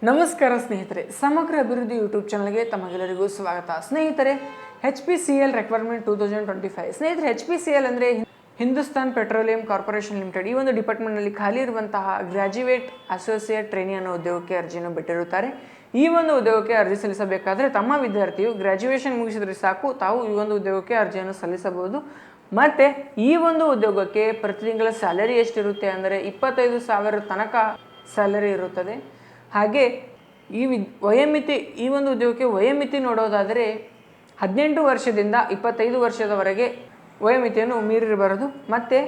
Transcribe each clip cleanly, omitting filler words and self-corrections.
ನಮಸ್ಕಾರ ಸ್ನೇಹಿತರೆ, ಸಮಗ್ರ ಅಭಿವೃದ್ಧಿ ಯೂಟ್ಯೂಬ್ ಚಾನಲ್ಗೆ ತಮಗೆಲ್ಲರಿಗೂ ಸ್ವಾಗತ. ಸ್ನೇಹಿತರೆ, HPCL ರಿಕ್ವೈರ್ಮೆಂಟ್ 2025. ಸ್ನೇಹಿತರೆ, HPCL ಅಂದರೆ ಹಿಂದೂಸ್ತಾನ್ ಪೆಟ್ರೋಲಿಯಂ ಕಾರ್ಪೊರೇಷನ್ ಲಿಮಿಟೆಡ್. ಈ ಒಂದು ಡಿಪಾರ್ಟ್ಮೆಂಟ್ನಲ್ಲಿ ಖಾಲಿ ಇರುವಂತಹ ಗ್ರಾಜ್ಯುಯೇಟ್ ಅಸೋಸಿಯೇಟ್ ಟ್ರೈನಿ ಅನ್ನೋ ಉದ್ಯೋಗಕ್ಕೆ ಅರ್ಜಿಯನ್ನು ಬಿಟ್ಟಿರುತ್ತಾರೆ. ಈ ಒಂದು ಉದ್ಯೋಗಕ್ಕೆ ಅರ್ಜಿ ಸಲ್ಲಿಸಬೇಕಾದ್ರೆ ತಮ್ಮ ವಿದ್ಯಾರ್ಥಿಯು ಗ್ರಾಜ್ಯುಯೇಷನ್ ಮುಗಿಸಿದ್ರೆ ಸಾಕು, ತಾವು ಈ ಒಂದು ಉದ್ಯೋಗಕ್ಕೆ ಅರ್ಜಿಯನ್ನು ಸಲ್ಲಿಸಬಹುದು. ಮತ್ತು ಈ ಒಂದು ಉದ್ಯೋಗಕ್ಕೆ ಪ್ರತಿ ತಿಂಗಳ ಸ್ಯಾಲರಿ ಎಷ್ಟಿರುತ್ತೆ ಅಂದರೆ 25,000 ತನಕ ಸ್ಯಾಲರಿ ಇರುತ್ತದೆ. ಹಾಗೆ ವಯೋಮಿತಿ, ಈ ಒಂದು ಉದ್ಯೋಗಕ್ಕೆ ವಯೋಮಿತಿ ನೋಡೋದಾದರೆ 18 ವರ್ಷದಿಂದ 25 ವರ್ಷದವರೆಗೆ ವಯೋಮಿತಿಯನ್ನು ಮೀರಿರಬಾರದು. ಮತ್ತು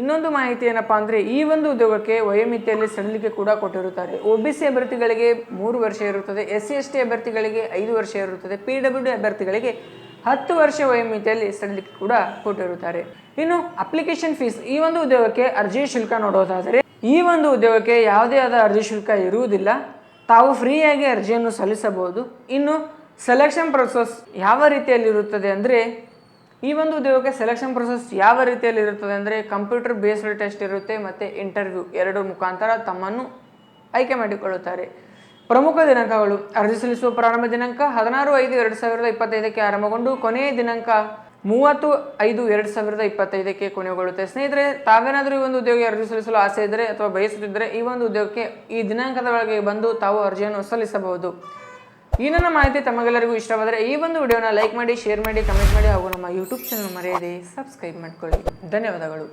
ಇನ್ನೊಂದು ಮಾಹಿತಿ ಏನಪ್ಪ ಅಂದರೆ, ಈ ಒಂದು ಉದ್ಯೋಗಕ್ಕೆ ವಯೋಮಿತಿಯಲ್ಲಿ ಸಡಿಲಿಕೆ ಕೂಡ ಕೊಟ್ಟಿರುತ್ತಾರೆ. OBC ಅಭ್ಯರ್ಥಿಗಳಿಗೆ 3 ವರ್ಷ ಇರುತ್ತದೆ, SC/ST ಅಭ್ಯರ್ಥಿಗಳಿಗೆ 5 ವರ್ಷ ಇರುತ್ತದೆ, PWD ಅಭ್ಯರ್ಥಿಗಳಿಗೆ 10 ವರ್ಷ ವಯೋಮಿತಿಯಲ್ಲಿ ಸಡಿಲಿಕೆ ಕೂಡ ಕೊಟ್ಟಿರುತ್ತಾರೆ. ಇನ್ನು ಅಪ್ಲಿಕೇಶನ್ ಫೀಸ್, ಈ ಒಂದು ಉದ್ಯೋಗಕ್ಕೆ ಅರ್ಜಿ ಶುಲ್ಕ ನೋಡೋದಾದರೆ ಈ ಒಂದು ಉದ್ಯೋಗಕ್ಕೆ ಯಾವುದೇ ಆದ ಅರ್ಜಿ ಶುಲ್ಕ ಇರುವುದಿಲ್ಲ. ತಾವು ಫ್ರೀಯಾಗಿ ಅರ್ಜಿಯನ್ನು ಸಲ್ಲಿಸಬಹುದು. ಇನ್ನು ಸೆಲೆಕ್ಷನ್ ಪ್ರೊಸೆಸ್ ಯಾವ ರೀತಿಯಲ್ಲಿರುತ್ತದೆ ಅಂದರೆ, ಈ ಒಂದು ಉದ್ಯೋಗಕ್ಕೆ ಸೆಲೆಕ್ಷನ್ ಪ್ರೊಸೆಸ್ ಯಾವ ರೀತಿಯಲ್ಲಿರುತ್ತದೆ ಅಂದರೆ, ಕಂಪ್ಯೂಟರ್ ಬೇಸ್ಡ್ ಟೆಸ್ಟ್ ಇರುತ್ತೆ ಮತ್ತು ಇಂಟರ್ವ್ಯೂ ಎರಡರ ಮುಖಾಂತರ ತಮ್ಮನ್ನು ಆಯ್ಕೆ ಮಾಡಿಕೊಳ್ಳುತ್ತಾರೆ. ಪ್ರಮುಖ ದಿನಾಂಕಗಳು: ಅರ್ಜಿ ಸಲ್ಲಿಸುವ ಪ್ರಾರಂಭ ದಿನಾಂಕ 16/5/2025 ಆರಂಭಗೊಂಡು ಕೊನೆಯ ದಿನಾಂಕ 30/5/2025 ಕೊನೆಗೊಳ್ಳುತ್ತೆ. ಸ್ನೇಹಿತರೆ, ತಾವೇನಾದರೂ ಈ ಒಂದು ಉದ್ಯೋಗ ಅರ್ಜಿ ಸಲ್ಲಿಸಲು ಆಸೆ ಇದ್ದರೆ ಅಥವಾ ಬಯಸುತ್ತಿದ್ದರೆ ಈ ಒಂದು ಉದ್ಯೋಗಕ್ಕೆ ಈ ದಿನಾಂಕದ ಒಳಗೆ ಬಂದು ತಾವು ಅರ್ಜಿಯನ್ನು ಸಲ್ಲಿಸಬಹುದು. ಈ ನನ್ನ ಮಾಹಿತಿ ತಮಗೆಲ್ಲರಿಗೂ ಇಷ್ಟವಾದರೆ ಈ ಒಂದು ವಿಡಿಯೋನ ಲೈಕ್ ಮಾಡಿ, ಶೇರ್ ಮಾಡಿ, ಕಮೆಂಟ್ ಮಾಡಿ ಹಾಗೂ ನಮ್ಮ ಯೂಟ್ಯೂಬ್ ಚಾನಲ್ ಮರೆಯದೆ ಸಬ್ಸ್ಕ್ರೈಬ್ ಮಾಡಿಕೊಳ್ಳಿ. ಧನ್ಯವಾದಗಳು.